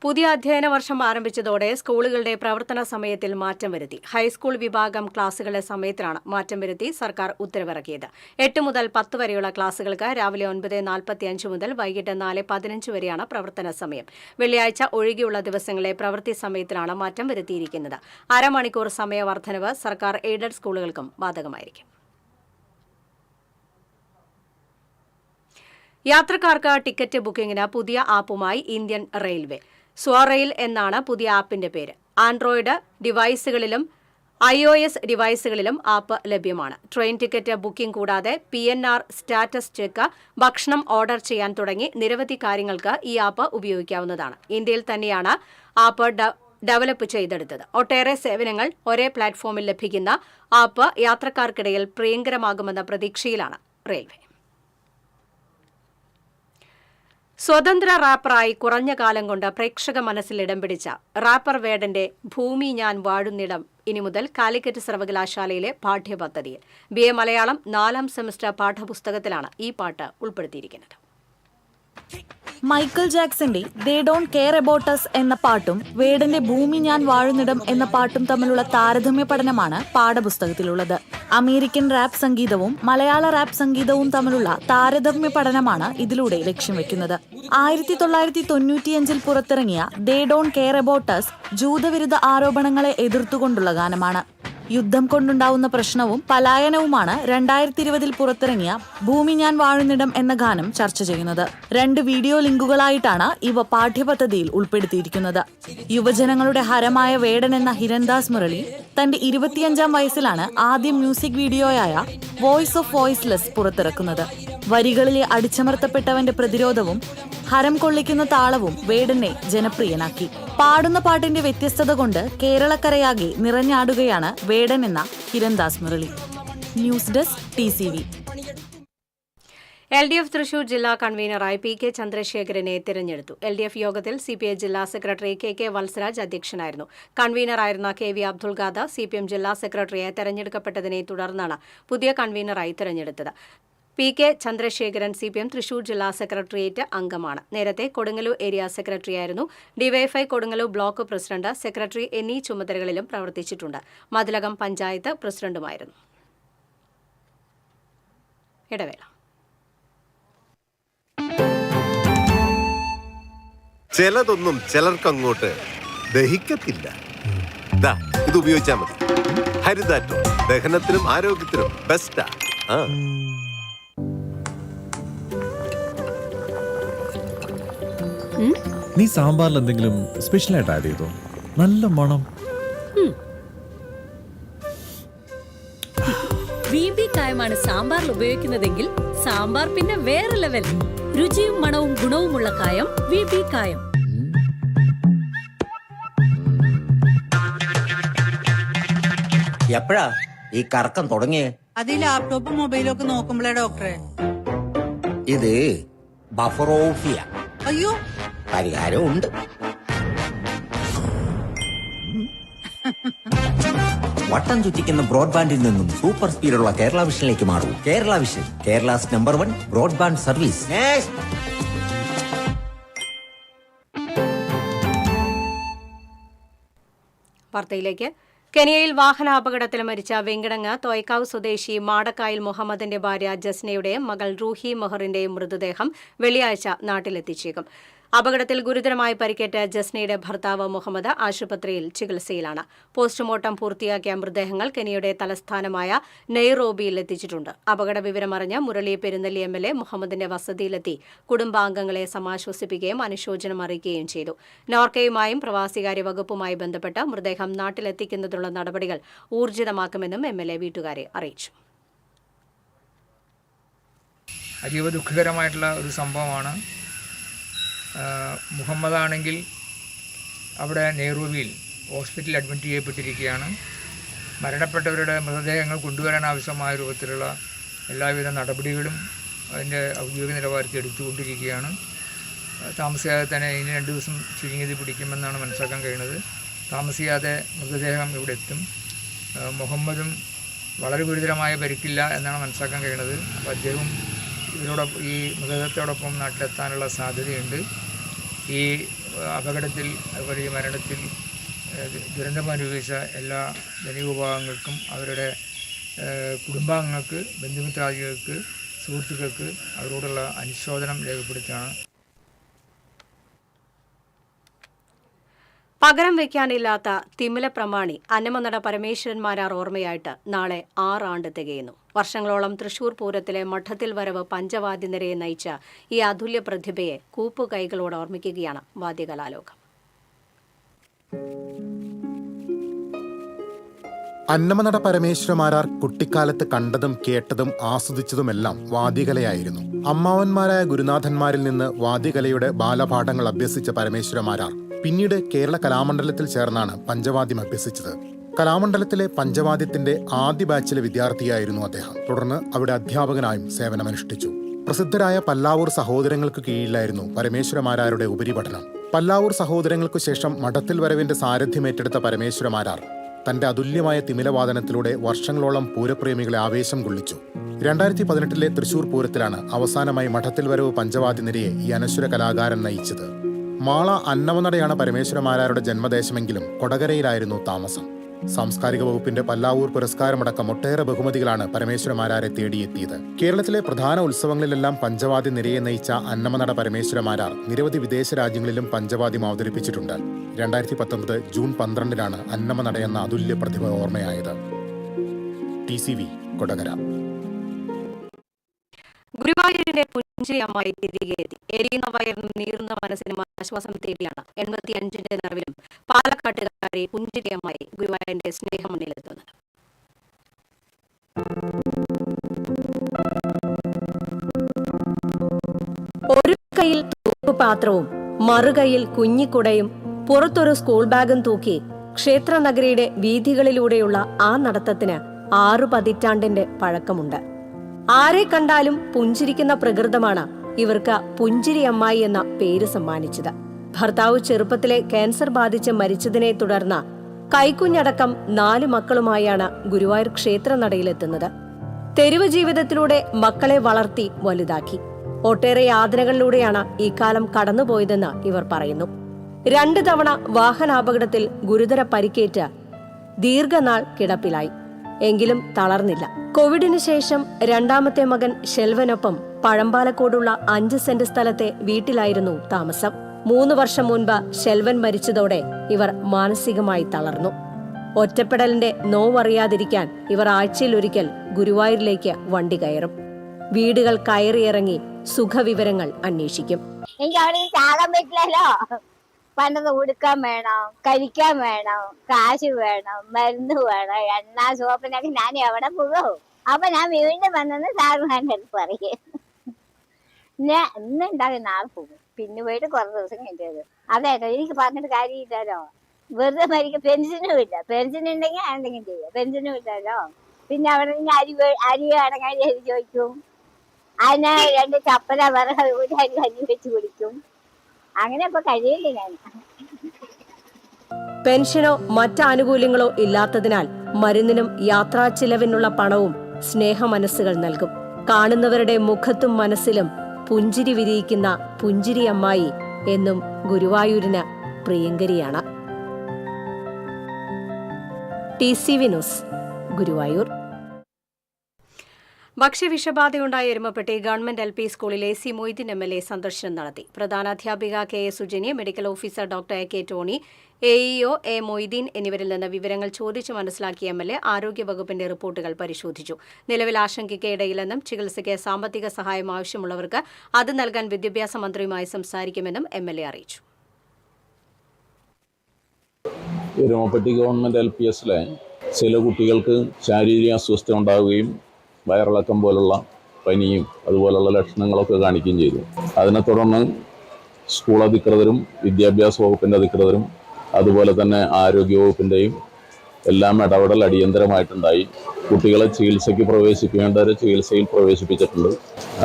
പുതിയ അധ്യയന വർഷം ആരംഭിച്ചതോടെ സ്കൂളുകളുടെ പ്രവർത്തന സമയത്തിൽ മാറ്റം വരുത്തി. ഹൈസ്കൂൾ വിഭാഗം ക്ലാസുകളുടെ സമയത്തിലാണ് മാറ്റം വരുത്തി സർക്കാർ ഉത്തരവിറക്കിയത്. 8 മുതൽ 10 വരെയുള്ള ക്ലാസുകൾക്ക് രാവിലെ 9:45 മുതൽ വൈകിട്ട് 4:15 വരെയാണ് പ്രവർത്തന സമയം. വെള്ളിയാഴ്ച ഒഴികെയുള്ള ദിവസങ്ങളിലെ പ്രവൃത്തി സമയത്തിലാണ് മാറ്റം വരുത്തിയിരിക്കുന്നത്. അരമണിക്കൂർ സമയ വർധനവ് സർക്കാർ എയ്ഡഡ് സ്കൂളുകൾക്കും ബാധകമായിരിക്കും. യാത്രക്കാർക്ക് ടിക്കറ്റ് ബുക്കിംഗിന് പുതിയ ആപ്പുമായി ഇന്ത്യൻ റെയിൽവേ. സ്വറെയിൽ എന്നാണ് പുതിയ ആപ്പിന്റെ പേര്. ആൻഡ്രോയിഡ് ഡിവൈസുകളിലും iOS ഡിവൈസുകളിലും ആപ്പ് ലഭ്യമാണ്. ട്രെയിൻ ടിക്കറ്റ് ബുക്കിംഗ് കൂടാതെ PNR സ്റ്റാറ്റസ് ചെക്ക്, ഭക്ഷണം ഓർഡർ ചെയ്യാൻ തുടങ്ങി നിരവധി കാര്യങ്ങൾക്ക് ഈ ആപ്പ് ഉപയോഗിക്കാവുന്നതാണ്. ഇന്ത്യയിൽ തന്നെയാണ് ആപ്പ് ഡെവലപ്പ് ചെയ്തെടുത്തത്. ഒട്ടേറെ സേവനങ്ങൾ ഒരേ പ്ലാറ്റ്ഫോമിൽ ലഭിക്കുന്ന ആപ്പ് യാത്രക്കാർക്കിടയിൽ പ്രിയങ്കരമാകുമെന്ന പ്രതീക്ഷയിലാണ് റെയിൽവേ. സ്വതന്ത്ര റാപ്പറായി കുറഞ്ഞ കാലം കൊണ്ട് പ്രേക്ഷക മനസ്സിൽ ഇടം പിടിച്ച റാപ്പർ വേടന്റെ ഭൂമി ഞാൻ വാഴുന്നിടം ഇനി മുതൽ കാലിക്കറ്റ് സർവകലാശാലയിലെ പാഠ്യപദ്ധതിയിൽ. BA മലയാളം 4ാം സെമസ്റ്റർ പാഠപുസ്തകത്തിലാണ് ഈ പാട്ട് ഉൾപ്പെടുത്തിയിരിക്കുന്നത്. മൈക്കിൾ ജാക്സന്റെ they don't care about us എന്ന പാട്ടും വേടന്റെ ഭൂമി ഞാൻ വാഴുന്നിടം എന്ന പാട്ടും തമ്മിലുള്ള താരതമ്യ പഠനമാണ് പാഠപുസ്തകത്തിലുള്ളത്. അമേരിക്കൻ റാപ്പ് സംഗീതവും മലയാള റാപ്പ് സംഗീതവും തമ്മിലുള്ള താരതമ്യ പഠനമാണ് ഇതിലൂടെ ലക്ഷ്യം വെക്കുന്നത്. 1995 പുറത്തിറങ്ങിയ they don't care about us ജൂതവിരുദ്ധ ആരോപണങ്ങളെ എതിർത്തുകൊണ്ടുള്ള ഗാനമാണ്. യുദ്ധം കൊണ്ടുണ്ടാവുന്ന പ്രശ്നവും പലായനവുമാണ് 2020 പുറത്തിറങ്ങിയ ഭൂമി ഞാൻ വാഴുന്നിടം എന്ന ഗാനം ചർച്ച ചെയ്യുന്നത്. 2 വീഡിയോ ലിങ്കുകളായിട്ടാണ് ഇവ പാഠ്യപദ്ധതിയിൽ ഉൾപ്പെടുത്തിയിരിക്കുന്നത്. യുവജനങ്ങളുടെ ഹരമായ വേടൻ എന്ന ഹിരൺദാസ് മുരളി തന്റെ 25ാം വയസ്സിലാണ് ആദ്യം മ്യൂസിക് വീഡിയോയായ വോയിസ് ഓഫ് വോയിസ്ലെസ് പുറത്തിറക്കുന്നത്. വരികളിലെ അടിച്ചമർത്തപ്പെട്ടവന്റെ പ്രതിരോധവും ഹരം കൊള്ളിക്കുന്ന താളവും വേടനെ ജനപ്രിയനാക്കി. പാടുന്ന പാട്ടിന്റെ വ്യത്യസ്തത കൊണ്ട് കേരളക്കരയാകെ നിറഞ്ഞാടുകയാണ് വേടൻ എന്ന Hirandas Murali. News desk TCV. LDF Thrissur ജില്ലാ കൺവീനറായി PK ചന്ദ്രശേഖരനെ തിരഞ്ഞെടുത്തു. LDF യോഗത്തിൽ CPI ജില്ലാ സെക്രട്ടറി KK വത്സരാജ് അധ്യക്ഷനായിരുന്നു. കൺവീനറായിരുന്ന KV അബ്ദുൾ ഖാദർ CPM ജില്ലാ സെക്രട്ടറിയായി തെരഞ്ഞെടുക്കപ്പെട്ടതിനെ തുടർന്നാണ് പുതിയ കൺവീനറായി തിരഞ്ഞെടുത്തത്. കെ ചന്ദ്രശേഖരൻ CPM തൃശൂർ ജില്ലാ സെക്രട്ടേറിയറ്റ് അംഗമാണ്. നേരത്തെ കൊടുങ്ങല്ലൂർ ഏരിയ സെക്രട്ടറിയായിരുന്നു. DYFI Kodungallur block president, secretary എന്നീ ചുമതലകളിലും പ്രവർത്തിച്ചിട്ടുണ്ട്. മതിലകം പഞ്ചായത്ത് പ്രസിഡന്റുമായിരുന്നു. ഇടവേള. ചിലതൊന്നും ചിലർക്കങ്ങോട്ട് ദഹിക്കത്തില്ല. ഇത് ഉപയോഗിച്ചാൽ മതി. ഹരിതാറ്റോ ദഹനത്തിനും ആരോഗ്യത്തിനും ബെസ്റ്റാ. നീ സാമ്പാറിൽ എന്തെങ്കിലും സ്പെഷ്യലായിട്ട് ആഡ് ചെയ്തോ? നല്ല മണം. BB കായമാണ് സാമ്പാറിൽ ഉപയോഗിക്കുന്നതെങ്കിൽ സാമ്പാർ പിന്നെ വേറെ ലെവൽ. രുചിയും മണവും ഗുണവുമുള്ള കായം BB കായം. എപ്പോഴാ ഈ കറക്കം തുടങ്ങിയേ? അത് ഈ ലാപ്ടോപ്പും മൊബൈലും ഒക്കെ നോക്കുമ്പോഴേ ഡോക്ടറെ. ഇത് ബഫറോഫിയ. അയ്യോ, പരിഹാരം ഉണ്ട്. വട്ടം ചുറ്റിക്കുന്ന ബ്രോഡ്ബാൻഡിൽ നിന്നും സൂപ്പർ സ്പീഡുള്ള കേരള വിഷനിലേക്ക് മാറൂ. Kerala Vision, Kerala's number 1 broadband service. വാർത്തയിലേക്ക്. കെനിയയിൽ വാഹനാപകടത്തിൽ മരിച്ച വെങ്കിടങ്ങ് തോയ്ക്കാവ് സ്വദേശി മാടക്കായിൽ മുഹമ്മദിന്റെ ഭാര്യ ജസ്നയുടെയും മകൾ റൂഹി മെഹറിന്റെയും മൃതദേഹം വെള്ളിയാഴ്ച നാട്ടിലെത്തിച്ചേക്കും. അപകടത്തിൽ ഗുരുതരമായി പരിക്കേറ്റ ജസ്നയുടെ ഭർത്താവ് മുഹമ്മദ് ആശുപത്രിയിൽ ചികിത്സയിലാണ്. പോസ്റ്റ്മോർട്ടം പൂർത്തിയാക്കിയ മൃതദേഹങ്ങൾ കെനിയയുടെ തലസ്ഥാനമായ നെയ്റോബിയിൽ എത്തിച്ചിട്ടുണ്ട്. അപകട വിവരമറിഞ്ഞ മുരളി പെരുന്നല്ലി MLA മുഹമ്മദിന്റെ വസതിയിലെത്തി കുടുംബാംഗങ്ങളെ സമാശ്വസിപ്പിക്കുകയും അനുശോചനം അറിയിക്കുകയും ചെയ്തു. നോർക്കയുമായും പ്രവാസികാര്യ വകുപ്പുമായി ബന്ധപ്പെട്ട് മൃതദേഹം നാട്ടിലെത്തിക്കുന്നതിനുള്ള നടപടികൾ ഊർജിതമാക്കുമെന്നും MLA വീട്ടുകാരെ അറിയിച്ചു. അതീവ ദുഃഖകരമായിട്ടുള്ള ഒരു സംഭവമാണ്. മുഹമ്മദാണെങ്കിൽ അവിടെ നെയ്റോബിയിൽ ഹോസ്പിറ്റലിൽ അഡ്മിറ്റ് ചെയ്യപ്പെട്ടിരിക്കുകയാണ്. മരണപ്പെട്ടവരുടെ മൃതദേഹങ്ങൾ കൊണ്ടുവരാൻ ആവശ്യമായ രൂപത്തിലുള്ള എല്ലാവിധ നടപടികളും അതിൻ്റെ ഔദ്യോഗിക നിലവാരത്തിൽ എടുത്തുകൊണ്ടിരിക്കുകയാണ്. താമസിയാതെ തന്നെ ഇനി 2 ദിവസം ചുരുങ്ങിയത് പിടിക്കുമെന്നാണ് മനസ്സിലാക്കാൻ കഴിയുന്നത്. താമസിയാതെ മൃതദേഹം ഇവിടെ എത്തും. മുഹമ്മദും വളരെ ഗുരുതരമായ പരിക്കില്ല എന്നാണ് മനസ്സിലാക്കാൻ കഴിയുന്നത്. അപ്പോൾ അദ്ദേഹവും ഇവരോടൊപ്പം ഈ മൃതദേഹത്തോടൊപ്പം നാട്ടിലെത്താനുള്ള സാധ്യതയുണ്ട്. ഈ അപകടത്തിൽ അതുപോലെ ഈ മരണത്തിൽ ദുരന്തമനുഭവിച്ച എല്ലാ ജനവിഭാഗങ്ങൾക്കും അവരുടെ കുടുംബാംഗങ്ങൾക്ക്, ബന്ധുമിത്രാദികൾക്ക്, സുഹൃത്തുക്കൾക്ക് അവരോടുള്ള അനുശോചനം രേഖപ്പെടുത്തുകയാണ്. പകരം വയ്ക്കാനില്ലാത്ത തിമില പ്രമാണി അന്നമനട പരമേശ്വരന്മാരാർ ഓർമ്മയായിട്ട് നാളെ 6 ആണ്ട് തികയുന്നു. വർഷങ്ങളോളം തൃശൂർ പൂരത്തിലെ മഠത്തിൽ വരവ് പഞ്ചവാദ്യ നിരയെ നയിച്ച ഈ അതുല്യ പ്രതിഭയെ കൂപ്പുകൈകളോട് ഓർമ്മിക്കുകയാണ് വാദ്യകലാലോകം. അന്നമനട പരമേശ്വരമാരാർ കുട്ടിക്കാലത്ത് കണ്ടതും കേട്ടതും ആസ്വദിച്ചതുമെല്ലാം വാദ്യകലയായിരുന്നു. അമ്മാവന്മാരായ ഗുരുനാഥന്മാരിൽ നിന്ന് വാദ്യകലയുടെ ബാലപാഠങ്ങൾ അഭ്യസിച്ച പരമേശ്വരമാരാർ പിന്നീട് കേരള കലാമണ്ഡലത്തിൽ ചേർന്നാണ് പഞ്ചവാദ്യം അഭ്യസിച്ചത്. കലാമണ്ഡലത്തിലെ പഞ്ചവാദ്യത്തിന്റെ ആദ്യ ബാച്ചിലെ വിദ്യാർത്ഥിയായിരുന്നു അദ്ദേഹം. തുടർന്ന് അവിടെ അധ്യാപകനായും സേവനമനുഷ്ഠിച്ചു. പ്രസിദ്ധരായ പല്ലാവൂർ സഹോദരങ്ങൾക്ക് കീഴിലായിരുന്നു പരമേശ്വരമാരാരുടെ ഉപരിപഠനം. പല്ലാവൂർ സഹോദരങ്ങൾക്കു ശേഷം മഠത്തിൽ വരവിന്റെ സാരഥ്യമേറ്റെടുത്ത പരമേശ്വരമാരാർ തന്റെ അതുല്യമായ തിമിലവാദനത്തിലൂടെ വർഷങ്ങളോളം പൂരപ്രേമികളെ ആവേശം കൊള്ളിച്ചു. 2018 തൃശൂർ പൂരത്തിലാണ് അവസാനമായി മഠത്തിൽ വരവ് പഞ്ചവാദ്യ നിരയെ ഈ അനശ്വര കലാകാരൻ നയിച്ചത്. മാള അന്നമനടയാണ് പരമേശ്വരമാരാരുടെ ജന്മദേശമെങ്കിലും കൊടകരയിലായിരുന്നു താമസം. സാംസ്കാരിക വകുപ്പിന്റെ പല്ലാവൂർ പുരസ്കാരമടക്കം ഒട്ടേറെ ബഹുമതികളാണ് പരമേശ്വരമാരാരെ തേടിയെത്തിയത്. കേരളത്തിലെ പ്രധാന ഉത്സവങ്ങളിലെല്ലാം പഞ്ചവാദ്യ നിരയെ നയിച്ച അന്നമനട പരമേശ്വരമാരാർ നിരവധി വിദേശ രാജ്യങ്ങളിലും പഞ്ചവാദ്യം അവതരിപ്പിച്ചിട്ടുണ്ട്. 2019 ജൂൺ 12 അന്നമനട എന്ന അതുല്യ പ്രതിഭ ഓർമ്മയായത്. TCV കൊടകര. ഗുരുവായൂരിന്റെ പുഞ്ചിരി അമ്മായി തിരികെ എത്തി. എരിയുന്ന വയറിനും നീറുന്ന മനസ്സിനും ആശ്വാസം തേടിയാണ് 85ന്റെ നിറവിലും പാലക്കാട്ടുകാരെ പുഞ്ചിരി അമ്മായി ഗുരുവായൂരിന്റെ സ്നേഹം മുന്നിലെത്തുന്നത്. ഒരു കൈയിൽ തൂക്കുപാത്രവും മറുകൈയിൽ കുഞ്ഞിക്കുടയും പുറത്തൊരു സ്കൂൾ ബാഗും തൂക്കി ക്ഷേത്രനഗരിയുടെ വീഥികളിലൂടെയുള്ള ആ നടത്തത്തിന് 6 പതിറ്റാണ്ടിന്റെ പഴക്കമുണ്ട്. ആരെ കണ്ടാലും പുഞ്ചിരിക്കുന്ന പ്രകൃതമാണ് ഇവർക്ക് പുഞ്ചിരി അമ്മായി എന്ന പേര് സമ്മാനിച്ചത്. ഭർത്താവ് ചെറുപ്പത്തിലെ ക്യാൻസർ ബാധിച്ച് മരിച്ചതിനെ തുടർന്ന് കൈക്കുഞ്ഞടക്കം 4 മക്കളുമായാണ് ഗുരുവായൂർ ക്ഷേത്രനടയിലെത്തുന്നത്. തെരുവ് ജീവിതത്തിലൂടെ മക്കളെ വളർത്തി വലുതാക്കി. ഒട്ടേറെ യാതനകളിലൂടെയാണ് ഈ കാലം കടന്നുപോയതെന്ന് ഇവർ പറയുന്നു. 2 തവണ വാഹനാപകടത്തിൽ ഗുരുതര പരിക്കേറ്റ് ദീർഘനാൾ കിടപ്പിലായി. എങ്കിലും തളർന്നില്ല. കോവിഡിന് ശേഷം രണ്ടാമത്തെ മകൻ ഷെൽവനൊപ്പം പഴമ്പാലക്കോടുള്ള 5 സെന്റ് സ്ഥലത്തെ വീട്ടിലായിരുന്നു താമസം. 3 വർഷം മുൻപ് ഷെൽവൻ മരിച്ചതോടെ ഇവർ മാനസികമായി തളർന്നു. ഒറ്റപ്പെടലിന്റെ നോവറിയാതിരിക്കാൻ ഇവർ ആഴ്ചയിലൊരിക്കൽ ഗുരുവായൂരിലേക്ക് വണ്ടി കയറും. വീടുകൾ കയറിയിറങ്ങി സുഖവിവരങ്ങൾ അന്വേഷിക്കും. എനിക്ക് അവിടെ ചാകാൻ പറ്റില്ലല്ലോ. പണ്ടത് ഉടുക്കാൻ വേണം, കഴിക്കാൻ വേണം, കാശ് വേണം, മരുന്ന് വേണം, എണ്ണ സോപ്പിനൊക്കെ ഞാൻ എവിടെ പോകും? അപ്പൊ ഞാൻ വീണ്ടും വന്നെന്ന് സാറുമാരുടെ അടുത്ത് പറയും. ഞാൻ ഇന്നുണ്ടാകും, നാളെ പോകും, പിന്നെ പോയിട്ട് കുറെ ദിവസം കഴിഞ്ഞത്. അതെ, എനിക്ക് പറഞ്ഞിട്ട് കാര്യമില്ലല്ലോ. വെറുതെ മരിക്കും. പെൻഷനും ഇല്ല. പെൻഷൻ ഉണ്ടെങ്കിൽ എന്തെങ്കിലും ചെയ്യാം. പെൻഷനും ഇല്ലല്ലോ. പിന്നെ അവിടെ നിന്ന് അരി അടങ്ങാൻ എഴുതി ചോദിക്കും. അതിന് 2 ചപ്പല വിറക് ഒരു അരി കഞ്ഞി വെച്ച് കുടിക്കും. അങ്ങനെ ഇപ്പൊ കഴിയില്ല ഞാൻ. പെൻഷനോ മറ്റാനുകൂല്യങ്ങളോ ഇല്ലാത്തതിനാൽ മരുന്നിനും യാത്രാ ചിലവിനുള്ള പണവും സ്നേഹമനസ്സുകൾ നൽകും. കാണുന്നവരുടെ മുഖത്തും മനസ്സിലും പുഞ്ചിരി വിരിയിക്കുന്ന പുഞ്ചിരി അമ്മായി എന്നും ഗുരുവായൂരിന് പ്രിയങ്കരിയാണ്. TCV news, Guruvayur. ഭക്ഷ്യവിഷബാധയുണ്ടായ എരുമപ്പെട്ടി ഗവൺമെന്റ് LP സ്കൂളിൽ AC മൊയ്തീൻ MLA സന്ദർശനം നടത്തി. പ്രധാനാധ്യാപിക KS Sujani, medical officer doctor AK Tony, AEO A Moideen എന്നിവരിൽ നിന്ന് വിവരങ്ങൾ ചോദിച്ചു മനസ്സിലാക്കിയ MLA ആരോഗ്യവകുപ്പിന്റെ റിപ്പോർട്ടുകൾ പരിശോധിച്ചു. നിലവിൽ ആശങ്കയ്ക്കിടയില്ലെന്നും ചികിത്സയ്ക്ക് സാമ്പത്തിക സഹായം ആവശ്യമുള്ളവർക്ക് അത് നൽകാൻ വിദ്യാഭ്യാസ മന്ത്രിയുമായി സംസാരിക്കുമെന്നും MLA അറിയിച്ചു. എരുമപ്പെട്ടി ഗവൺമെന്റ് LPSലെ ചില കുട്ടികൾക്ക് ശാരീരിക അസ്വസ്ഥത ഉണ്ടാവുകയും വയറിളക്കം പോലുള്ള പനിയും അതുപോലുള്ള ലക്ഷണങ്ങളൊക്കെ കാണിക്കുകയും ചെയ്തു. അതിനെ തുടർന്ന് സ്കൂൾ അധികൃതരും വിദ്യാഭ്യാസ വകുപ്പിൻ്റെ അധികൃതരും അതുപോലെ തന്നെ ആരോഗ്യവകുപ്പിൻ്റെയും എല്ലാം ഇടപെടൽ അടിയന്തരമായിട്ടുണ്ടായി. കുട്ടികളെ ചികിത്സയ്ക്ക് പ്രവേശിപ്പിക്കേണ്ടവരെ ചികിത്സയിൽ പ്രവേശിപ്പിച്ചിട്ടുണ്ട്.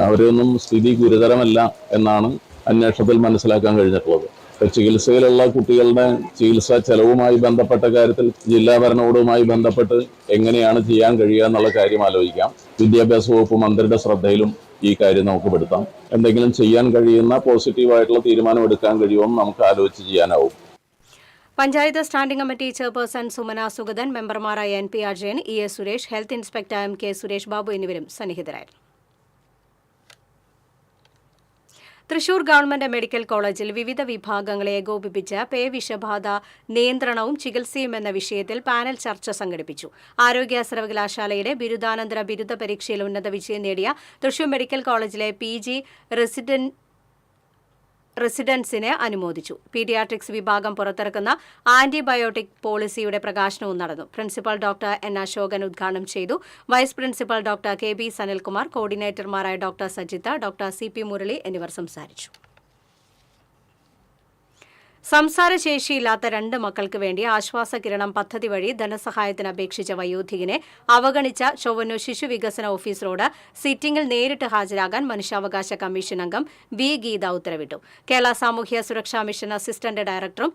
അവരൊന്നും സ്ഥിതി ഗുരുതരമല്ല എന്നാണ് അന്വേഷണത്തിൽ മനസ്സിലാക്കാൻ കഴിഞ്ഞിട്ടുള്ളത്. ചികിത്സയിലുള്ള കുട്ടികളുടെ ചികിത്സാ ചെലവുമായി ബന്ധപ്പെട്ട കാര്യത്തിൽ ജില്ലാ ഭരണകൂടവുമായി ബന്ധപ്പെട്ട് എങ്ങനെയാണ് ചെയ്യാൻ കഴിയുക എന്നുള്ള കാര്യം ആലോചിക്കാം. വിദ്യാഭ്യാസ വകുപ്പ് മന്ത്രിയുടെ ശ്രദ്ധയിലും ഈ കാര്യം നമുക്ക് പെടുത്താം. എന്തെങ്കിലും ചെയ്യാൻ കഴിയുന്ന പോസിറ്റീവായിട്ടുള്ള തീരുമാനം എടുക്കാൻ കഴിയുമെന്ന് നമുക്ക് ആലോചിച്ച് ചെയ്യാനാവും. Panchayat standing committee chairperson Sumana Sugathan, മെമ്പർമാരായ NP Ajayan, ES Suresh, health inspector MK Suresh Babu എന്നിവരും സന്നിഹിതരായിരുന്നു. തൃശൂർ ഗവൺമെന്റ് മെഡിക്കൽ കോളേജിൽ വിവിധ വിഭാഗങ്ങളെ ഏകോപിപ്പിച്ച് പേവിഷബാധ നിയന്ത്രണവും ചികിത്സയും എന്ന വിഷയത്തിൽ പാനൽ ചർച്ച സംഘടിപ്പിച്ചു. ആരോഗ്യ സർവകലാശാലയുടെ ബിരുദാനന്തര ബിരുദ പരീക്ഷയിൽ ഉന്നത വിജയം നേടിയ തൃശൂർ മെഡിക്കൽ കോളേജിലെ PG റെസിഡൻസിനെ അനുമോദിച്ചു. പീഡിയാട്രിക്സ് വിഭാഗം പുറത്തിറക്കുന്ന ആന്റിബയോട്ടിക് പോളിസിയുടെ പ്രകാശനവും നടന്നു. പ്രിൻസിപ്പൽ ഡോക്ടർ N അശോകൻ ഉദ്ഘാടനം ചെയ്തു. Vice principal doctor KB Sanilkumar, കോർഡിനേറ്റർമാരായ doctor Sajitha, doctor CP Murali എന്നിവർ സംസാരിച്ചു. സംസാരശേഷിയില്ലാത്ത 2 മക്കൾക്ക് വേണ്ടി ആശ്വാസകിരണം പദ്ധതി വഴി ധനസഹായത്തിന് അപേക്ഷിച്ച വയോധികനെ അവഗണിച്ച ചൊവ്വന്നൂർ ശിശു വികസന ഓഫീസറോട് സിറ്റിംഗിൽ നേരിട്ട് ഹാജരാകാൻ മനുഷ്യാവകാശ കമ്മീഷൻ അംഗം V ഗീത ഉത്തരവിട്ടു. കേരള സാമൂഹ്യ സുരക്ഷാ മിഷൻ അസിസ്റ്റന്റ് ഡയറക്ടറും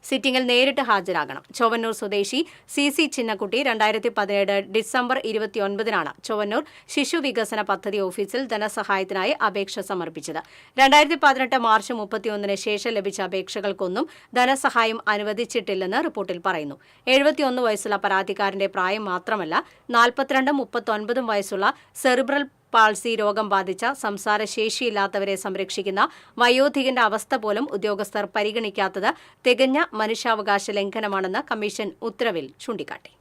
സിറ്റിംഗിൽ നേരിട്ട് ഹാജരാകണം. ചൊവ്വന്നൂർ സ്വദേശി CC ചിന്നക്കുട്ടി 2017 ഡിസംബർ 29-നാണ് ചൊവ്വന്നൂർ ശിശു വികസന പദ്ധതി ഓഫീസിൽ ധനസഹായത്തിനായി അപേക്ഷ സമർപ്പിച്ചത്. 2018 മാർച്ച് 31-ന് ശേഷം ലഭിച്ച അപേക്ഷകൾക്കൊന്നും ധനസഹായം അനുവദിച്ചിട്ടില്ലെന്ന് റിപ്പോർട്ടിൽ പറയുന്നു. 71 വയസ്സുള്ള പരാതിക്കാരന്റെ പ്രായം മാത്രമല്ല 42, 39 വയസ്സുള്ള സെറിബ്രൽ പാൾസി രോഗം ബാധിച്ച സംസാരശേഷിയില്ലാത്തവരെ സംരക്ഷിക്കുന്ന വയോധികന്റെ അവസ്ഥ പോലും ഉദ്യോഗസ്ഥർ പരിഗണിക്കാത്തത് തികഞ്ഞ മനുഷ്യാവകാശ ലംഘനമാണെന്ന് കമ്മീഷൻ ഉത്തരവിൽ ചൂണ്ടിക്കാട്ടി.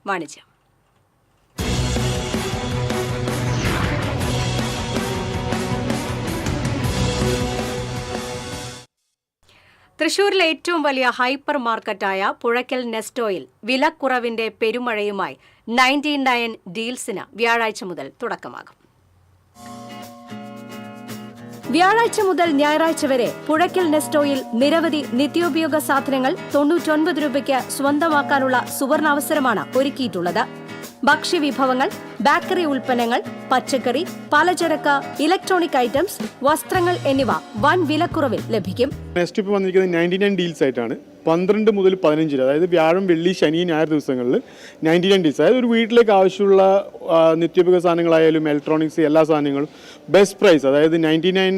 വാണിജ്യം. തൃശൂരിലെ ഏറ്റവും വലിയ ഹൈപ്പർ മാർക്കറ്റായ പുഴയ്ക്കൽ നെസ്റ്റോയിൽ വിലക്കുറവിന്റെ പെരുമഴയുമായി 99 ഡീൽസിന് വ്യാഴാഴ്ച മുതൽ തുടക്കമാകും. വ്യാഴാഴ്ച മുതൽ ഞായറാഴ്ച വരെ പുഴയ്ക്കൽ നെസ്റ്റോയിൽ നിരവധി നിത്യോപയോഗ സാധനങ്ങൾ 99 രൂപയ്ക്ക് സ്വന്തമാക്കാനുള്ള സുവർണാവസരമാണ് ഒരുക്കിയിട്ടുള്ളത്. ഭക്ഷ്യവിഭവങ്ങൾ, ബേക്കറി ഉൽപ്പന്നങ്ങൾ, പച്ചക്കറി, പലചരക്ക്, ഇലക്ട്രോണിക് ഐറ്റംസ്, വസ്ത്രങ്ങൾ എന്നിവ വൻ വിലക്കുറവിൽ ലഭിക്കും. നെക്സ്റ്റ് ഇപ്പോൾ വന്നിരിക്കുന്നത് 99 ഡീൽസ് ആയിട്ടാണ്. 12 മുതൽ 15 വരെ, അതായത് വ്യാഴം, വെള്ളി, ശനി, ഞായർ ദിവസങ്ങളിൽ 99 ഡേയ്സ്, അതായത് ഒരു വീട്ടിലേക്ക് ആവശ്യമുള്ള നിത്യോപയോഗ സാധനങ്ങളായാലും ഇലക്ട്രോണിക്സ് എല്ലാ സാധനങ്ങളും ബെസ്റ്റ് പ്രൈസ്, അതായത് 99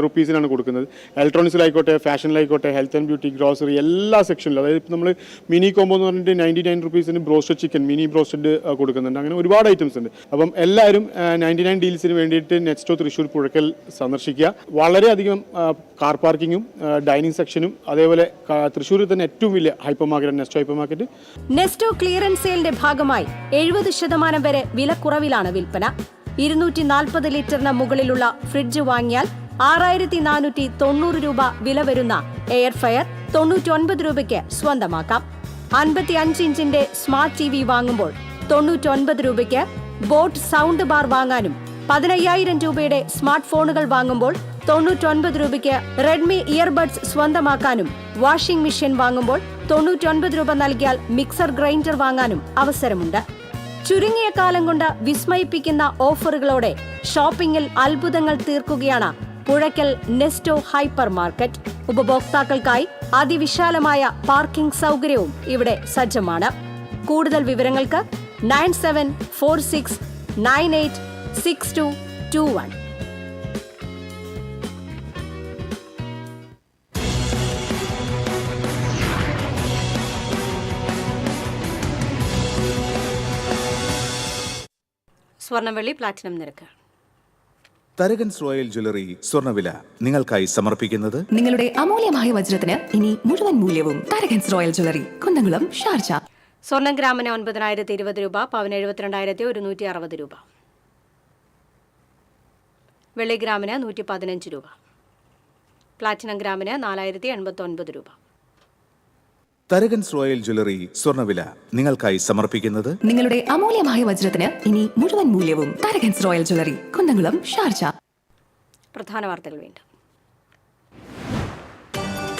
റുപ്പീസിനാണ് കൊടുക്കുന്നത്. ഇലക്ട്രോണിക്സിലായിക്കോട്ടെ, ഫാഷനിലായിക്കോട്ടെ, ഹെൽത്ത് ആൻഡ് ബ്യൂട്ടി, ഗ്രോസറി എല്ലാ സെക്ഷനിലും. അതായത് ഇപ്പോൾ നമ്മൾ മിനി കോംബോ എന്ന് പറഞ്ഞിട്ട് 99 റുപ്പീസിന് ബ്രോസ്റ്റഡ് ചിക്കൻ, മിനി ബ്രോസ്റ്റഡ് കൊടുക്കുന്നുണ്ട്. അങ്ങനെ ഒരുപാട് ഐറ്റംസ് ഉണ്ട്. അപ്പം എല്ലാവരും 99 ഡീൽസിന് വേണ്ടിയിട്ട് നെക്സ്റ്റോ തൃശ്ശൂർ പുഴക്കൽ സന്ദർശിക്കുക. വളരെയധികം കാർ പാർക്കിങ്ങും ഡൈനിങ് സെക്ഷനും, അതേപോലെ തൃശ്ശൂരിൽ തന്നെ ഏറ്റവും വലിയ hyper market Nesto hyper market. Nesto clearance സെയിലിന്റെ ഭാഗമായി 70% വരെ വിലക്കുറവിലാണ് വിൽപ്പന. 240 ലിറ്ററിന് മുകളിലുള്ള ഫ്രിഡ്ജ് വാങ്ങിയാൽ 6490 രൂപ വില വരുന്ന എയർ ഫയർ 99 രൂപയ്ക്ക് സ്വന്തമാക്കാം. 55 ഇഞ്ചിന്റെ സ്മാർട്ട് TV വാങ്ങുമ്പോൾ 99 രൂപയ്ക്ക് ബോട്ട് സൗണ്ട് ബാർ വാങ്ങാനും 15,000 രൂപയുടെ സ്മാർട്ട് ഫോണുകൾ വാങ്ങുമ്പോൾ 99 രൂപയ്ക്ക് റെഡ്മി ഇയർബഡ്സ് സ്വന്തമാക്കാനും, വാഷിംഗ് മെഷീൻ വാങ്ങുമ്പോൾ 99 രൂപ നൽകിയാൽ മിക്സർ ഗ്രൈൻഡർ വാങ്ങാനും അവസരമുണ്ട്. ചുരുങ്ങിയ കാലം കൊണ്ട് വിസ്മയിപ്പിക്കുന്ന ഓഫറുകളോടെ ഷോപ്പിംഗിൽ അത്ഭുതങ്ങൾ തീർക്കുകയാണ് പുഴയ്ക്കൽ നെസ്റ്റോ ഹൈപ്പർ മാർക്കറ്റ്. ഉപഭോക്താക്കൾക്കായി അതിവിശാലമായ പാർക്കിംഗ് സൗകര്യവും ഇവിടെ സജ്ജമാണ്. കൂടുതൽ വിവരങ്ങൾക്ക് 9746986221. സ്വർണ്ണവെള്ളി പ്ലാറ്റിനം നിരക്ക്. തരകൻസ് റോയൽ ജ്വല്ലറി സ്വർണ്ണവില നിങ്ങൾക്കായി സമർപ്പിക്കുന്നത് നിങ്ങളുടെ അമൂല്യമായ വജ്രത്തിന് ഇനി മുഴുവൻ മൂല്യവും Tharakans royal jewellery, Kunnamkulam, Sharjah. സ്വർണ്ണം ഗ്രാമിന് 9,020 രൂപ, പവന് 72,160 രൂപ. വെള്ളി ഗ്രാമിന് 115 രൂപ. പ്ലാറ്റിനം ഗ്രാമിന് 4,089 രൂപ. തരകൻസ് റോയൽ ജ്വല്ലറി സ്വർണ്ണവില നിങ്ങൾക്കായി സമർപ്പിക്കുന്നത് നിങ്ങളുടെ അമൂല്യമായ വജ്രത്തിന് ഇനി മുഴുവൻ മൂല്യവും Tharakans royal jewellery, Kunnamkulam, Sharjah. പ്രധാന വാർത്തകൾ വീണ്ടും.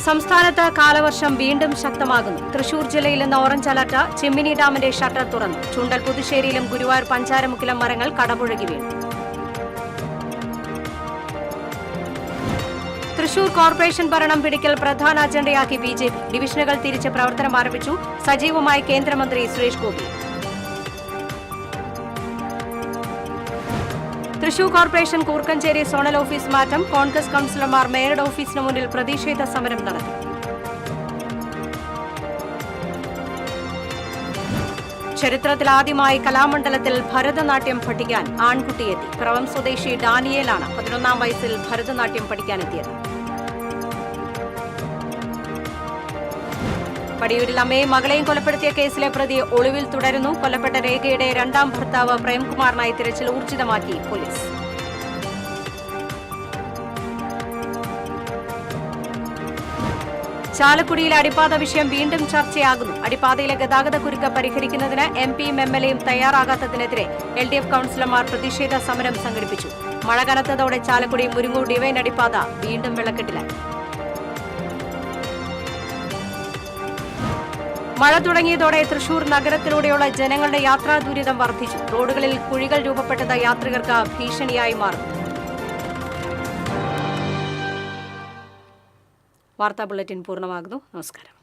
സംസ്ഥാനത്ത് കാലവർഷം വീണ്ടും ശക്തമാകുന്നു. തൃശൂർ ജില്ലയിൽ ഇന്ന് ഓറഞ്ച് അലർട്ട്. ചെമ്മിനി ഡാമിന്റെ ഷട്ടർ തുറന്നു. ചുണ്ടൽ, പുതുശ്ശേരിയിലും ഗുരുവായൂർ പഞ്ചാരമുക്കിലും മരങ്ങൾ കടപുഴകി വീണു. തൃശൂർ കോർപ്പറേഷൻ ഭരണം പിടിക്കൽ പ്രധാന അജണ്ടയാക്കി BJP. ഡിവിഷനുകൾ തിരിച്ച് പ്രവർത്തനം ആരംഭിച്ചു. സജീവമായി കേന്ദ്രമന്ത്രി Suresh Gopi. Thrissur corporation Koorkenchery zonal office മാറ്റം. കോൺഗ്രസ് കൌൺസിലർമാർ മേയറുടെ ഓഫീസിന് മുന്നിൽ പ്രതിഷേധ സമരം നടത്തി. ചരിത്രത്തിലാദ്യമായി കലാമണ്ഡലത്തിൽ ഭരതനാട്യം പഠിക്കാൻ ആൺകുട്ടിയെത്തി. പിറവം സ്വദേശി ഡാനിയേലാണ് 11ാം വയസ്സിൽ ഭരതനാട്യം പഠിക്കാനെത്തിയത്. പടിയൂരിൽ അമ്മയും മകളെയും കൊലപ്പെടുത്തിയ കേസിലെ പ്രതി ഒളിവിൽ തുടരുന്നു. കൊല്ലപ്പെട്ട രേഖയുടെ 2ാം ഭർത്താവ് പ്രേംകുമാറിനായി തിരച്ചിൽ ഊർജിതമാക്കി പോലീസ്. ചാലക്കുടിയിലെ അടിപ്പാത വിഷയം വീണ്ടും ചർച്ചയാകുന്നു. അടിപ്പാതയിലെ ഗതാഗത കുരുക്ക് പരിഹരിക്കുന്നതിന് MPയും MLAയും തയ്യാറാകാത്തതിനെതിരെ LDF കൌൺസിലർമാർ പ്രതിഷേധ സമരം സംഘടിപ്പിച്ചു. മഴ കനത്തതോടെ ചാലക്കുടി മുരുങ്ങൂർ ഡിവൈൻ അടിപ്പാത വീണ്ടും വെള്ളക്കെട്ടിലായി. മഴ തുടങ്ങിയതോടെ തൃശൂർ നഗരത്തിലൂടെയുള്ള ജനങ്ങളുടെ യാത്രാ ദുരിതം വർദ്ധിച്ചു. റോഡുകളിൽ കുഴികൾ രൂപപ്പെട്ടത് യാത്രികർക്ക് ഭീഷണിയായി മാറുന്നു. വാർത്താ ബുള്ളറ്റിൻ പൂർണ്ണമാകുന്നു. നമസ്കാരം.